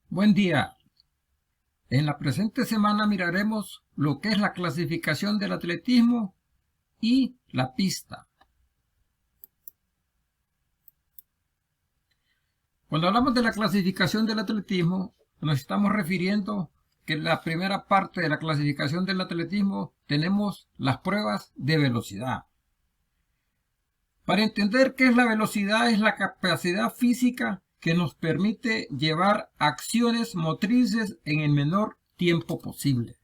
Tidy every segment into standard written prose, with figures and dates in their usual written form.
Buen día. En la presente semana miraremos lo que es la clasificación del atletismo y la pista. Cuando hablamos de la clasificación del atletismo, nos estamos refiriendo que en la primera parte de la clasificación del atletismo tenemos las pruebas de velocidad. Para entender qué es la velocidad, es la capacidad física que nos permite llevar acciones motrices en el menor tiempo posible.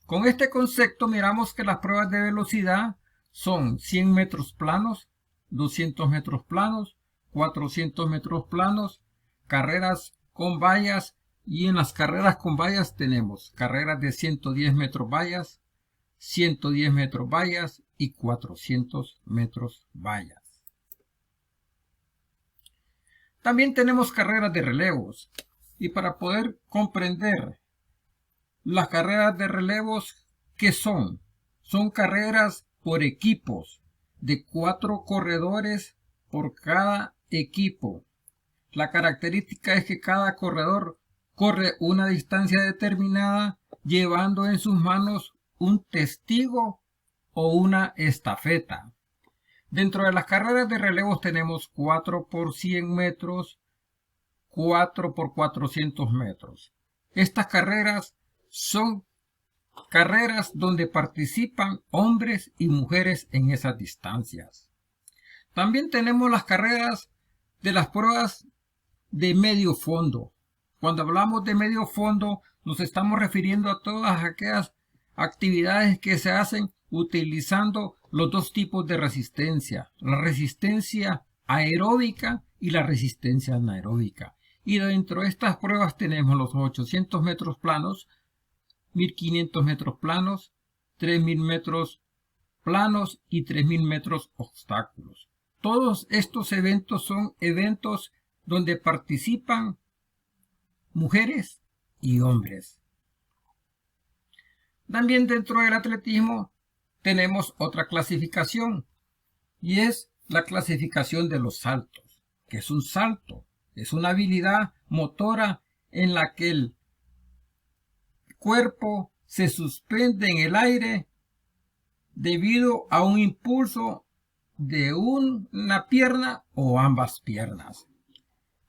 Con este concepto miramos que las pruebas de velocidad son 100 metros planos, 200 metros planos, 400 metros planos, carreras con vallas, y en las carreras con vallas tenemos carreras de 110 metros vallas, 110 metros vallas y 400 metros vallas. También tenemos carreras de relevos, y para poder comprender las carreras de relevos, ¿qué son? Son carreras por equipos, de 4 corredores por cada equipo. La característica es que cada corredor corre una distancia determinada, llevando en sus manos un testigo o una estafeta. Dentro de las carreras de relevos tenemos 4 por 100 metros, 4 por 400 metros. Estas carreras son carreras donde participan hombres y mujeres en esas distancias. También tenemos las carreras de las pruebas de medio fondo. Cuando hablamos de medio fondo, nos estamos refiriendo a todas aquellas actividades que se hacen utilizando los dos tipos de resistencia, la resistencia aeróbica y la resistencia anaeróbica. Y dentro de estas pruebas tenemos los 800 metros planos, 1500 metros planos, 3000 metros planos y 3000 metros obstáculos. Todos estos eventos son eventos donde participan mujeres y hombres. También dentro del atletismo tenemos otra clasificación, y es la clasificación de los saltos. ¿Qué es un salto? Es una habilidad motora en la que el cuerpo se suspende en el aire debido a un impulso de una pierna o ambas piernas.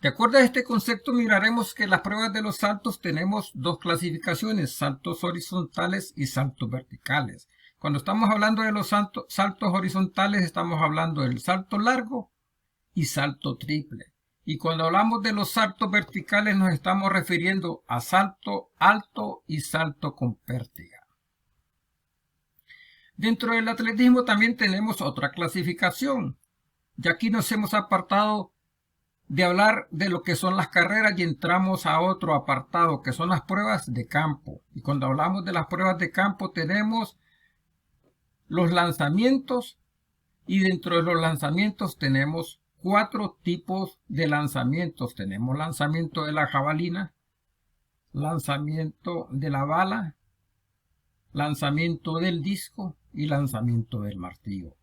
De acuerdo a este concepto, miraremos que en las pruebas de los saltos tenemos dos clasificaciones: saltos horizontales y saltos verticales. Cuando estamos hablando de los saltos horizontales, estamos hablando del salto largo y salto triple. Y cuando hablamos de los saltos verticales, nos estamos refiriendo a salto alto y salto con pértiga. Dentro del atletismo también tenemos otra clasificación, y aquí nos hemos apartado de hablar de lo que son las carreras y entramos a otro apartado, que son las pruebas de campo. Y cuando hablamos de las pruebas de campo tenemos los lanzamientos, y dentro de los lanzamientos tenemos 4 tipos de lanzamientos. Tenemos lanzamiento de la jabalina, lanzamiento de la bala, lanzamiento del disco y lanzamiento del martillo.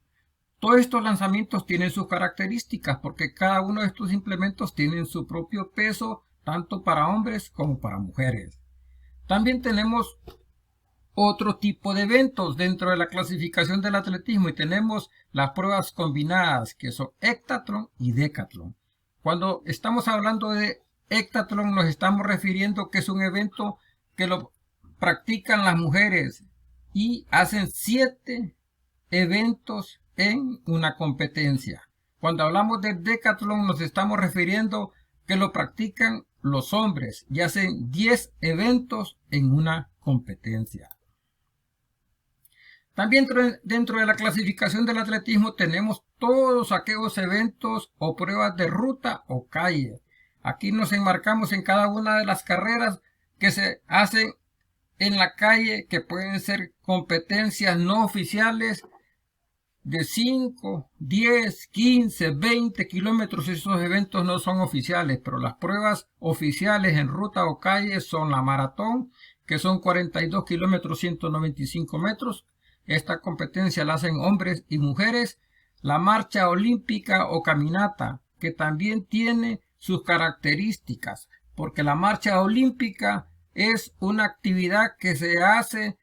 Todos estos lanzamientos tienen sus características porque cada uno de estos implementos tienen su propio peso, tanto para hombres como para mujeres. También tenemos otro tipo de eventos dentro de la clasificación del atletismo, y tenemos las pruebas combinadas, que son heptatlón y decatlón. Cuando estamos hablando de heptatlón, nos estamos refiriendo que es un evento que lo practican las mujeres y hacen 7 eventos en una competencia. Cuando hablamos de decatlón, nos estamos refiriendo que lo practican los hombres y hacen 10 eventos en una competencia. También dentro de la clasificación del atletismo tenemos todos aquellos eventos o pruebas de ruta o calle. Aquí nos enmarcamos en cada una de las carreras que se hacen en la calle, que pueden ser competencias no oficiales de 5, 10, 15, 20 kilómetros. Esos eventos no son oficiales, pero las pruebas oficiales en ruta o calle son la maratón, que son 42 kilómetros 195 metros. Esta competencia la hacen hombres y mujeres. La marcha olímpica o caminata, que también tiene sus características. porque la marcha olímpica es una actividad que se hace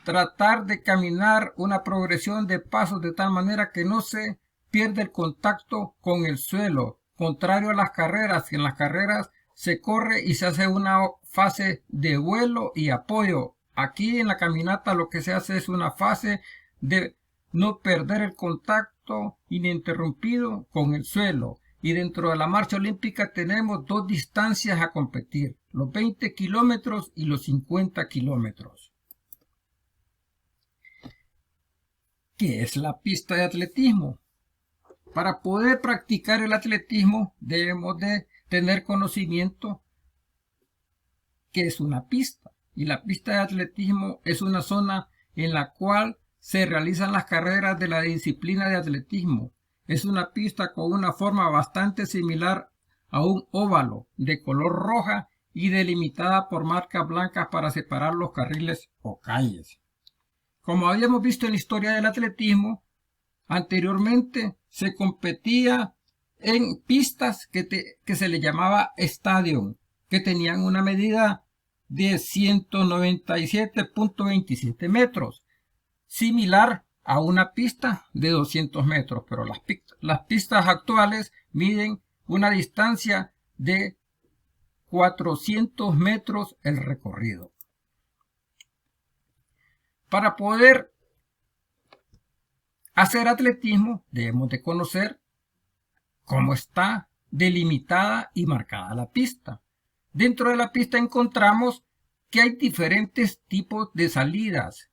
tratar de caminar una progresión de pasos de tal manera que no se pierde el contacto con el suelo, contrario a las carreras, que en las carreras se corre y se hace una fase de vuelo y apoyo. Aquí en la caminata lo que se hace es una fase de no perder el contacto ininterrumpido con el suelo. Y dentro de la marcha olímpica tenemos dos distancias a competir, los 20 kilómetros y los 50 kilómetros. ¿Qué es la pista de atletismo? Para poder practicar el atletismo debemos de tener conocimiento que es una pista. Y la pista de atletismo es una zona en la cual se realizan las carreras de la disciplina de atletismo. Es una pista con una forma bastante similar a un óvalo de color roja y delimitada por marcas blancas para separar los carriles o calles. Como habíamos visto en la historia del atletismo, anteriormente se competía en pistas que se le llamaba estadio, que tenían una medida de 197.27 metros, similar a una pista de 200 metros, pero las pistas actuales miden una distancia de 400 metros el recorrido. Para poder hacer atletismo debemos de conocer cómo está delimitada y marcada la pista. Dentro de la pista encontramos que hay diferentes tipos de salidas.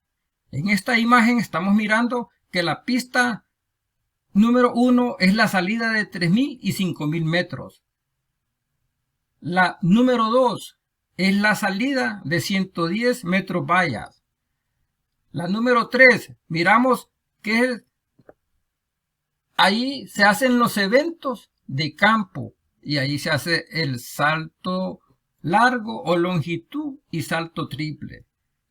En esta imagen estamos mirando que la pista número 1 es la salida de 3.000 y 5.000 metros. La número 2 es la salida de 110 metros vallas. La número 3, miramos que ahí se hacen los eventos de campo y ahí se hace el salto largo o longitud y salto triple.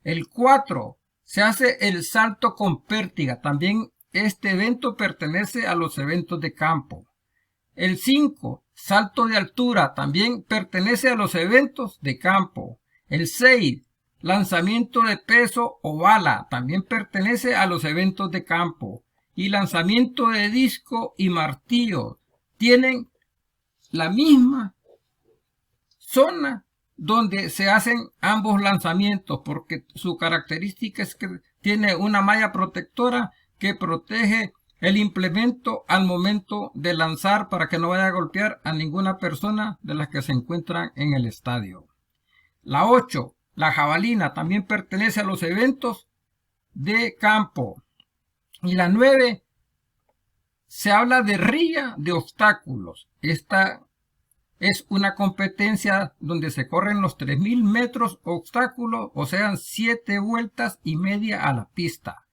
El 4 se hace el salto con pértiga. También este evento pertenece a los eventos de campo. El 5, salto de altura, también pertenece a los eventos de campo. El 6, lanzamiento de peso o bala, también pertenece a los eventos de campo. Y lanzamiento de disco y martillo tienen la misma zona donde se hacen ambos lanzamientos, porque su característica es que tiene una malla protectora que protege el implemento al momento de lanzar para que no vaya a golpear a ninguna persona de las que se encuentran en el estadio. La 8, la jabalina, también pertenece a los eventos de campo. Y la 9, se habla de ría de obstáculos. Esta es una competencia donde se corren los 3.000 metros obstáculos, o sean 7 vueltas y media a la pista.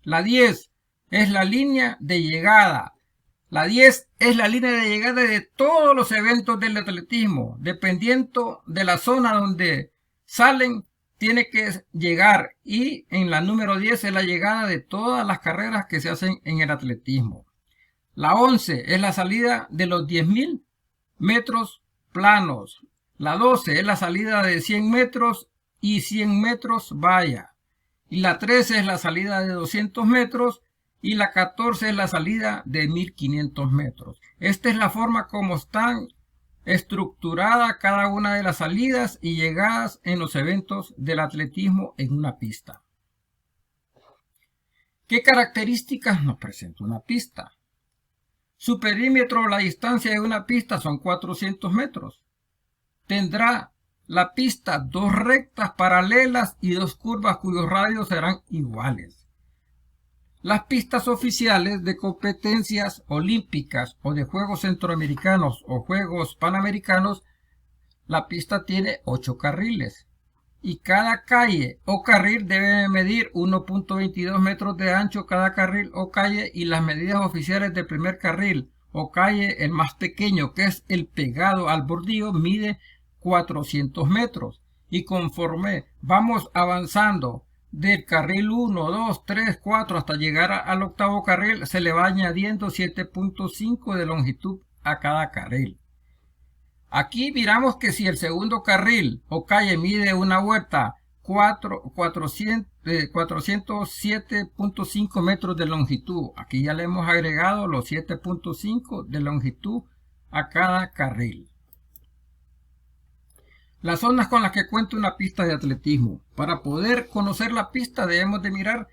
La 10 es la línea de llegada. La 10 es la línea de llegada de todos los eventos del atletismo. Dependiendo de la zona donde salen, tiene que llegar. Y en la número 10 es la llegada de todas las carreras que se hacen en el atletismo. La 11 es la salida de los 10.000 metros planos. La 12 es la salida de 100 metros y 100 metros valla. Y la 13 es la salida de 200 metros y la 14 es la salida de 1.500 metros. Esta es la forma como están estructuradas cada una de las salidas y llegadas en los eventos del atletismo en una pista. ¿Qué características nos presenta una pista? Su perímetro, la distancia de una pista son 400 metros. Tendrá la pista 2 rectas paralelas y 2 curvas cuyos radios serán iguales. Las pistas oficiales de competencias olímpicas o de Juegos Centroamericanos o Juegos Panamericanos, la pista tiene 8 carriles. Y cada calle o carril debe medir 1.22 metros de ancho cada carril o calle, y las medidas oficiales del primer carril o calle, el más pequeño, que es el pegado al bordillo, mide 400 metros. Y conforme vamos avanzando del carril 1, 2, 3, 4 hasta llegar al octavo carril, se le va añadiendo 7.5 de longitud a cada carril. Aquí miramos que si el segundo carril o calle mide una vuelta 407.5 metros de longitud, aquí ya le hemos agregado los 7.5 de longitud a cada carril. Las zonas con las que cuenta una pista de atletismo. Para poder conocer la pista debemos de mirar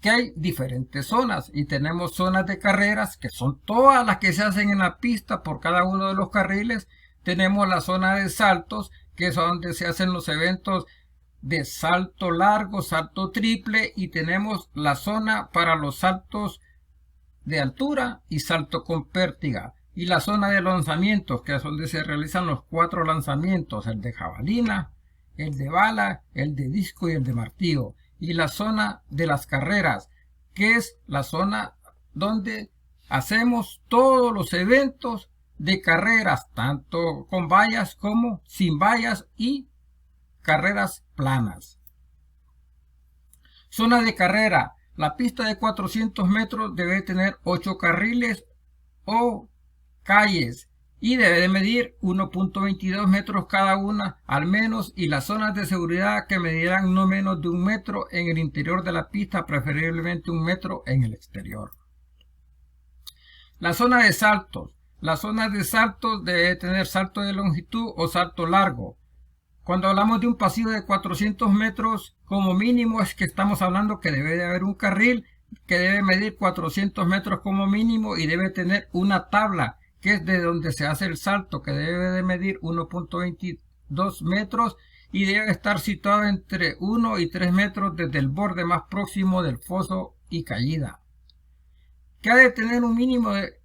que hay diferentes zonas y tenemos zonas de carreras que son todas las que se hacen en la pista por cada uno de los carriles. Tenemos la zona de saltos, que es donde se hacen los eventos de salto largo, salto triple, y tenemos la zona para los saltos de altura y salto con pértiga, y la zona de lanzamientos, que es donde se realizan los 4 lanzamientos, el de jabalina, el de bala, el de disco y el de martillo, y la zona de las carreras, que es la zona donde hacemos todos los eventos de carreras, tanto con vallas como sin vallas, y carreras planas. Zona de carrera. La pista de 400 metros debe tener 8 carriles o calles y debe de medir 1.22 metros cada una al menos, y las zonas de seguridad que medirán no menos de 1 metro en el interior de la pista, preferiblemente 1 metro en el exterior. La zona de saltos. La zona de saltos debe tener salto de longitud o salto largo. Cuando hablamos de un pasillo de 400 metros, como mínimo es que estamos hablando que debe de haber un carril que debe medir 400 metros como mínimo y debe tener una tabla que es de donde se hace el salto, que debe de medir 1.22 metros y debe estar situado entre 1 y 3 metros desde el borde más próximo del foso y caída. Que ha de tener un mínimo de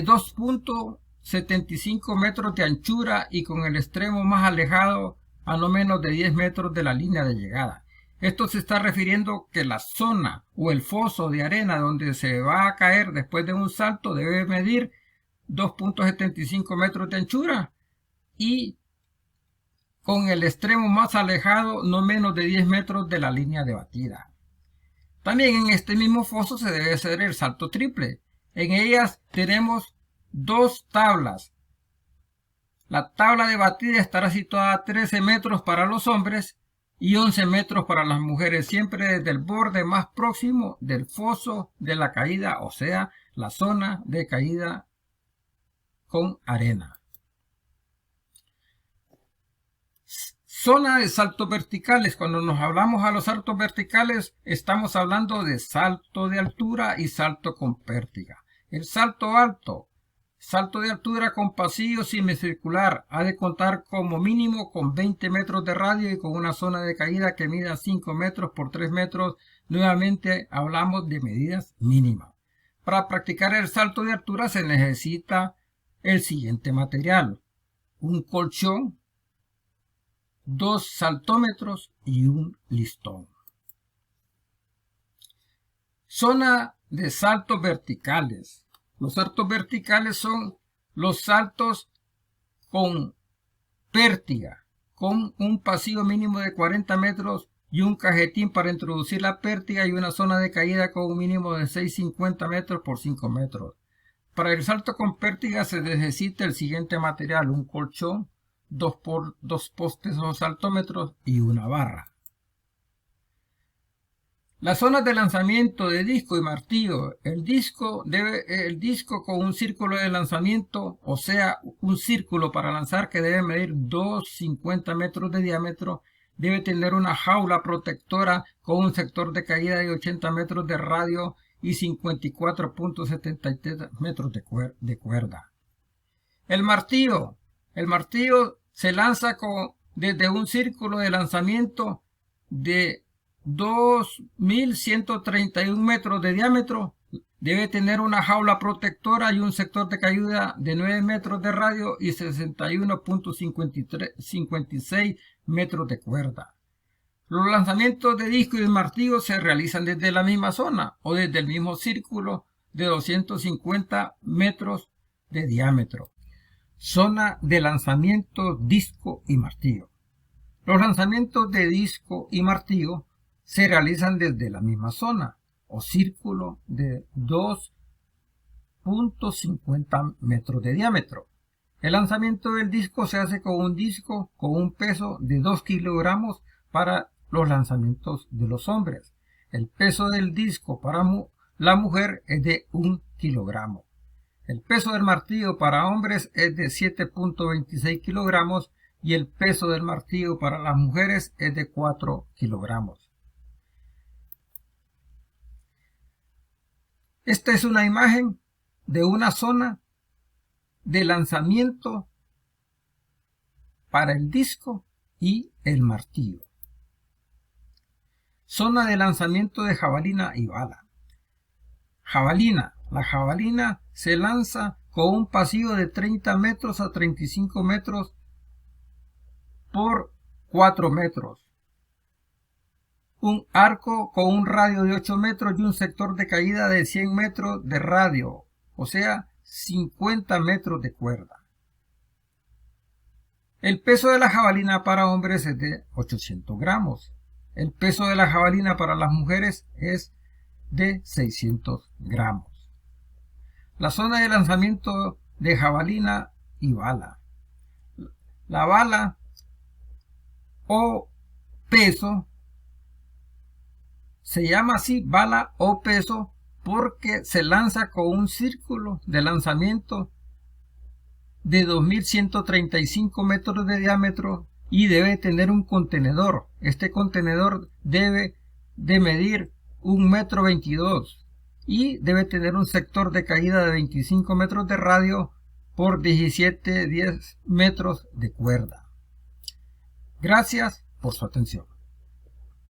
2.75 metros de anchura y con el extremo más alejado a no menos de 10 metros de la línea de llegada. Esto se está refiriendo que la zona o el foso de arena donde se va a caer después de un salto debe medir 2.75 metros de anchura y con el extremo más alejado no menos de 10 metros de la línea de batida. También en este mismo foso se debe hacer el salto triple. En ellas tenemos 2 tablas. La tabla de batida estará situada a 13 metros para los hombres y 11 metros para las mujeres, siempre desde el borde más próximo del foso de la caída, o sea, la zona de caída con arena. Zona de saltos verticales. Cuando nos hablamos a los saltos verticales, estamos hablando de salto de altura y salto con pértiga. El salto alto, salto de altura con pasillo semicircular, ha de contar como mínimo con 20 metros de radio y con una zona de caída que mida 5 metros por 3 metros. Nuevamente hablamos de medidas mínimas. Para practicar el salto de altura se necesita el siguiente material: un colchón, 2 saltómetros y un listón. Zona de saltos verticales. Los saltos verticales son los saltos con pértiga, con un pasillo mínimo de 40 metros y un cajetín para introducir la pértiga y una zona de caída con un mínimo de 6,50 metros por 5 metros. Para el salto con pértiga se necesita el siguiente material: un colchón, 2 postes o saltómetros y una barra. Las zonas de lanzamiento de disco y martillo. El disco con un círculo de lanzamiento, o sea, un círculo para lanzar que debe medir 2,50 metros de diámetro, debe tener una jaula protectora con un sector de caída de 80 metros de radio y 54.73 metros de cuerda. El martillo se lanza desde un círculo de lanzamiento de 2.131 metros de diámetro. Debe tener una jaula protectora y un sector de caída de 9 metros de radio y 61.56 metros de cuerda. Los lanzamientos de disco y de martillo se realizan desde la misma zona o desde el mismo círculo de 250 metros de diámetro. Zona de lanzamiento, disco y martillo. Los lanzamientos de disco y martillo se realizan desde la misma zona o círculo de 2.50 metros de diámetro. El lanzamiento del disco se hace con un disco con un peso de 2 kilogramos para los lanzamientos de los hombres. El peso del disco para la mujer es de 1 kilogramo. El peso del martillo para hombres es de 7.26 kilogramos y el peso del martillo para las mujeres es de 4 kilogramos. Esta es una imagen de una zona de lanzamiento para el disco y el martillo. Zona de lanzamiento de jabalina y bala. Jabalina. La jabalina se lanza con un pasillo de 30 metros a 35 metros por 4 metros. Un arco con un radio de 8 metros y un sector de caída de 100 metros de radio, o sea, 50 metros de cuerda. El peso de la jabalina para hombres es de 800 gramos. El peso de la jabalina para las mujeres es de 600 gramos. La zona de lanzamiento de jabalina y bala. La bala o peso se llama así, bala o peso, porque se lanza con un círculo de lanzamiento de 2135 metros de diámetro y debe tener un contenedor. Este contenedor debe de medir 1,22 m y debe tener un sector de caída de 25 metros de radio por 10 metros de cuerda. Gracias por su atención.